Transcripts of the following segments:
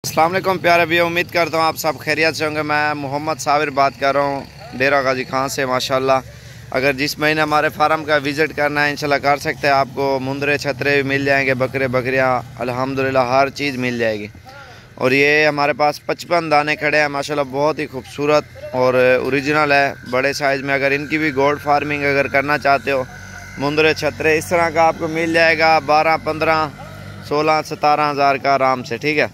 अस्सलाम वालेकुम प्यारे भैया, उम्मीद करता हूँ आप सब खैरियत से होंगे। मैं मोहम्मद साबिर बात कर रहा हूँ डेरा गाजी खान से। माशाल्लाह, अगर जिस महीने हमारे फार्म का विज़िट करना है इंशाल्लाह कर सकते हैं। आपको मुंदरे छतरे भी मिल जाएंगे, बकरे बकरियाँ अल्हम्दुलिल्लाह हर चीज़ मिल जाएगी। और ये हमारे पास 55 दाने खड़े हैं माशाल्लाह, बहुत ही खूबसूरत और ओरिजिनल है, बड़े साइज़ में। अगर इनकी भी गोल्ड फार्मिंग अगर करना चाहते हो, मुंदरे छतरे इस तरह का आपको मिल जाएगा 12, 15, 16, 17 हज़ार का आराम से। ठीक है,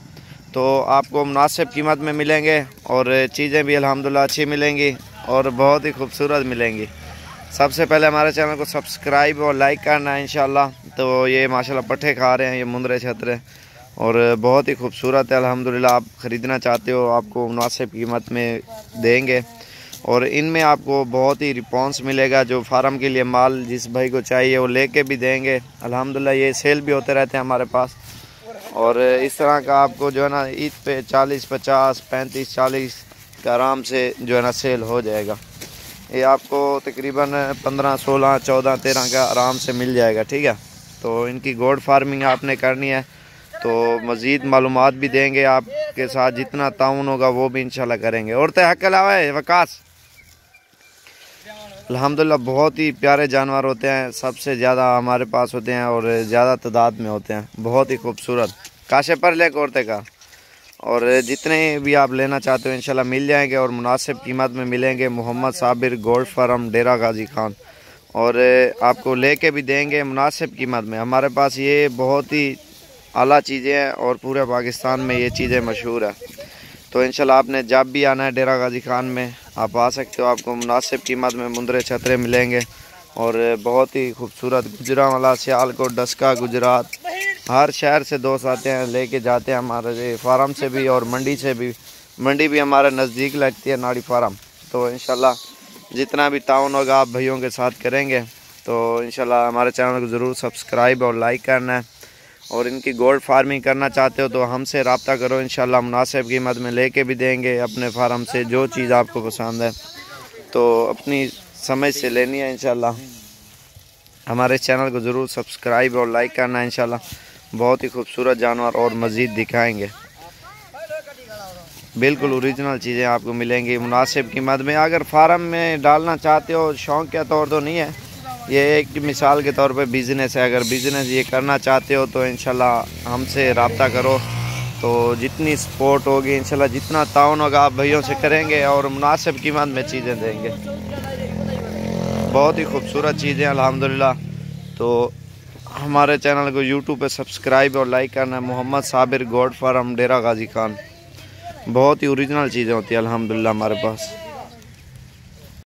तो आपको मुनासिब कीमत में मिलेंगे और चीज़ें भी अल्हम्दुलिल्लाह अच्छी मिलेंगी और बहुत ही खूबसूरत मिलेंगी। सबसे पहले हमारे चैनल को सब्सक्राइब और लाइक करना है इंशाल्लाह। तो ये माशाल्लाह पट्ठे खा रहे हैं, ये मुंदरे छतरे, और बहुत ही खूबसूरत है अल्हम्दुलिल्लाह। आप ख़रीदना चाहते हो आपको मुनासिब कीमत में देंगे और इनमें आपको बहुत ही रिस्पॉन्स मिलेगा। जो फार्म के लिए माल जिस भाई को चाहिए वो लेके भी देंगे अल्हम्दुलिल्लाह। ये सेल भी होते रहते हैं हमारे पास। और इस तरह का आपको जो है ना ईद पे 40, 50, 35, 40 का आराम से जो है ना सेल हो जाएगा। ये आपको तकरीबन 15, 16, 14, 13 का आराम से मिल जाएगा। ठीक है, तो इनकी गोल्ड फार्मिंग आपने करनी है तो मज़ीद मालूमात भी देंगे आपके साथ, जितना ताउन होगा वो भी इंशाल्लाह करेंगे। और तो हक अलावा है वकास अल्हम्दुलिल्लाह बहुत ही प्यारे जानवर होते हैं, सबसे ज़्यादा हमारे पास होते हैं और ज़्यादा तादाद में होते हैं, बहुत ही खूबसूरत काशे पर ले कोरते का। और जितने भी आप लेना चाहते हो इंशाल्लाह मिल जाएंगे और मुनासिब कीमत में मिलेंगे। मोहम्मद साबिर गोल्ड फार्म डेरा गाजी खान, और आपको लेके भी देंगे मुनासिब कीमत में। हमारे पास ये बहुत ही आला चीज़ें हैं और पूरे पाकिस्तान में ये चीज़ें मशहूर है। तो इंशाल्लाह आपने जब भी आना है डेरा गाजी खान में आप आ सकते हो। आपको मुनासिब कीमत में मुंदरे छतरे मिलेंगे और बहुत ही खूबसूरत गुजरांवाला, सियालकोट, डस्का, गुजरात, हर शहर से दोस्त आते हैं, लेके जाते हैं हमारे फार्म से भी और मंडी से भी। मंडी भी हमारे नज़दीक लगती है नाड़ी फार्म। तो इंशाल्लाह जितना भी ताउन होगा आप भाइयों के साथ करेंगे। तो इंशाल्लाह हमारे चैनल को ज़रूर सब्सक्राइब और लाइक करना है। और इनकी गोल्ड फार्मिंग करना चाहते हो तो हमसे रब्ता करो, इंशाल्लाह मुनासिब कीमत में लेके भी देंगे अपने फार्म से। जो चीज़ आपको पसंद है तो अपनी समझ से लेनी है इंशाल्लाह। हमारे चैनल को ज़रूर सब्सक्राइब और लाइक करना है इंशाल्लाह। बहुत ही खूबसूरत जानवर और मज़ीद दिखाएंगे, बिल्कुल ओरिजिनल चीज़ें आपको मिलेंगी मुनासिब कीमत में। अगर फार्म में डालना चाहते हो, शौक़ के तौर तो नहीं है, ये एक मिसाल के तौर पे बिज़नेस है। अगर बिज़नेस ये करना चाहते हो तो इंशाल्लाह हमसे रब्ता करो। तो जितनी सपोर्ट होगी इंशाल्लाह, जितना ताउन होगा आप भाइयों से करेंगे और मुनासिब कीमत में चीज़ें देंगे। बहुत ही खूबसूरत चीज़ें अल्हम्दुलिल्लाह। तो हमारे चैनल को यूट्यूब पे सब्सक्राइब और लाइक करना है। मोहम्मद साबिर गोल्ड फार्म डेरा गाजी खान, बहुत ही ओरिजिनल चीज़ें होती है अल्हम्दुलिल्लाह हमारे पास।